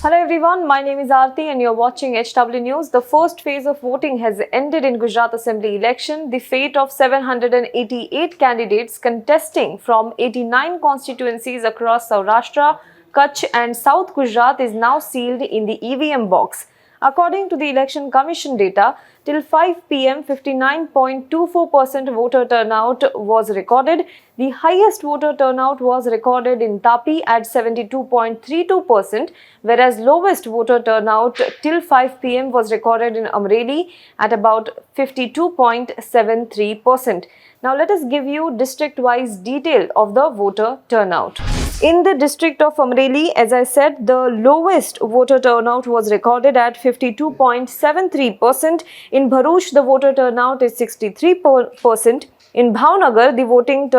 Hello everyone, my name is Aarti and you're watching HW News. The first phase of voting has ended in Gujarat Assembly election. The fate of 788 candidates contesting from 89 constituencies across Saurashtra, Kutch and South Gujarat is now sealed in the EVM box. According to the Election Commission data, till 5 pm, 59.24% voter turnout was recorded. The highest voter turnout was recorded in Tapi at 72.32%, whereas lowest voter turnout till 5 pm was recorded in Amreli at about 52.73%. Now let us give you district-wise detail of the voter turnout. In the district of Amreli, as I said, the lowest voter turnout was recorded at 52.73%. In Bharuch, the voter turnout is 63%. In Bhavnagar, the voter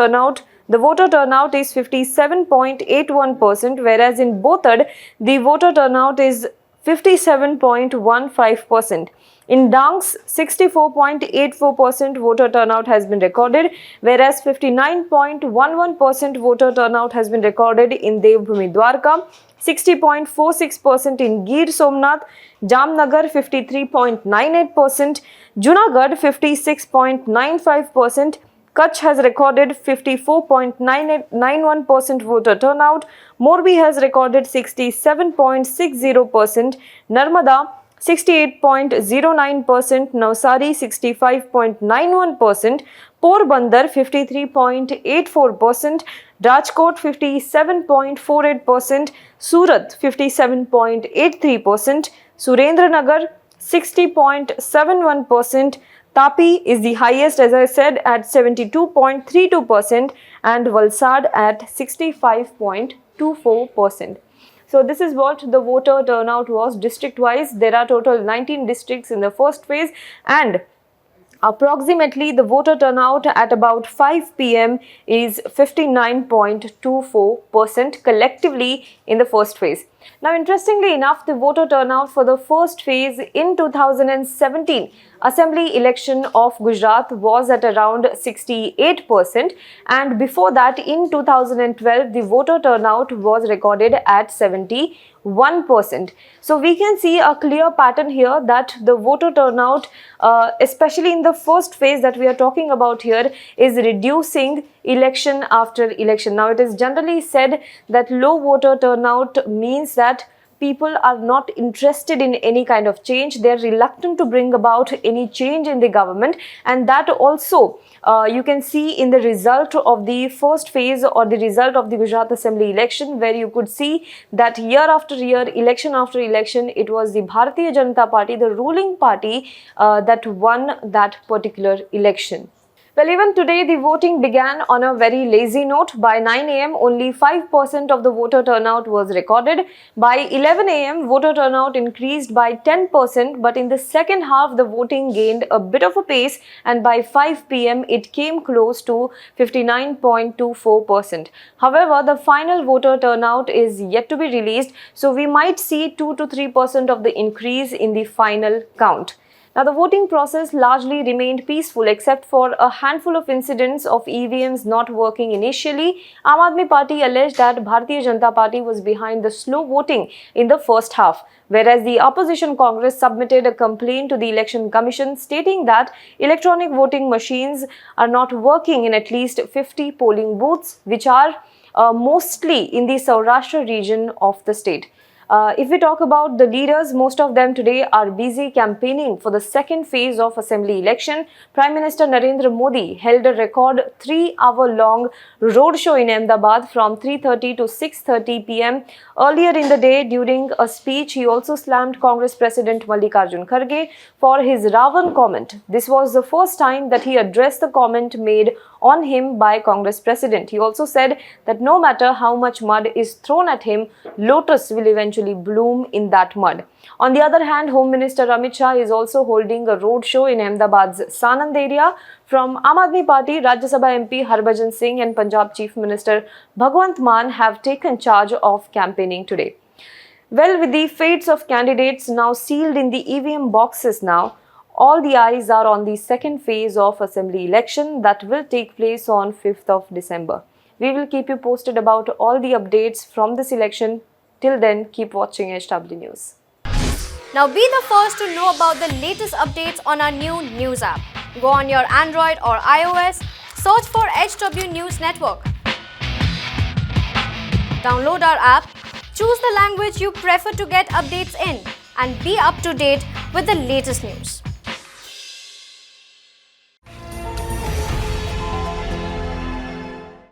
turnout is 57.81%, whereas in Botad, the voter turnout is 57.15%. In Danks, 64.84% voter turnout has been recorded, whereas 59.11% voter turnout has been recorded in Devbhumi Dwarka, 60.46% in Gir Somnath, Jamnagar 53.98%, Junagadh 56.95%, Kutch has recorded 54.91% voter turnout, Morbi has recorded 67.60%, Narmada 68.09%, Navsari 65.91%, Porbandar 53.84%, Rajkot 57.48%, Surat 57.83%, Surendranagar 60.71%, Tapi is the highest, as I said, at 72.32% and Valsad at 65.24%. So this is what the voter turnout was district-wise. There are total 19 districts in the first phase, and approximately the voter turnout at about 5 pm is 59.24% collectively in the first phase. Now, interestingly enough, the voter turnout for the first phase in 2017 Assembly election of Gujarat was at around 68%, and before that in 2012 the voter turnout was recorded at 71%. So we can see a clear pattern here that the voter turnout, especially in the first phase that we are talking about here, is reducing election after election. Now, it is generally said that low voter turnout means that people are not interested in any kind of change. They are reluctant to bring about any change in the government, and that also you can see in the result of the first phase or the result of the Gujarat Assembly election, where you could see that year after year, election after election, it was the Bharatiya Janata Party, the ruling party, that won that particular election. Well, even today, the voting began on a very lazy note. By 9 am, only 5% of the voter turnout was recorded. By 11 am, voter turnout increased by 10%, but in the second half, the voting gained a bit of a pace, and by 5 pm, it came close to 59.24%. However, the final voter turnout is yet to be released, so we might see 2 to 3% of the increase in the final count. Now, the voting process largely remained peaceful except for a handful of incidents of EVMs not working initially. Aam Aadmi Party alleged that Bharatiya Janata Party was behind the slow voting in the first half, whereas the opposition Congress submitted a complaint to the Election Commission stating that electronic voting machines are not working in at least 50 polling booths, which are mostly in the Saurashtra region of the state. If we talk about the leaders, most of them today are busy campaigning for the second phase of Assembly election. Prime Minister Narendra Modi held a record 3-hour-long roadshow in Ahmedabad from 3:30 to 6:30 pm. Earlier in the day, during a speech, he also slammed Congress President Mallikarjun Kharge for his Ravan comment. This was the first time that he addressed the comment made on him by Congress President. He also said that no matter how much mud is thrown at him, lotus will eventually bloom in that mud. On the other hand, Home Minister Amit Shah is also holding a roadshow in Ahmedabad's Sanand area. From Aam Aadmi Party, Rajya Sabha MP Harbhajan Singh and Punjab Chief Minister Bhagwant Mann have taken charge of campaigning today. Well, with the fates of candidates now sealed in the EVM boxes now, all the eyes are on the second phase of Assembly election that will take place on 5th of December. We will keep you posted about all the updates from this election. Till then, keep watching HW News. Now be the first to know about the latest updates on our new news app. Go on your Android or iOS, search for HW News Network. Download our app, choose the language you prefer to get updates in, and be up to date with the latest news.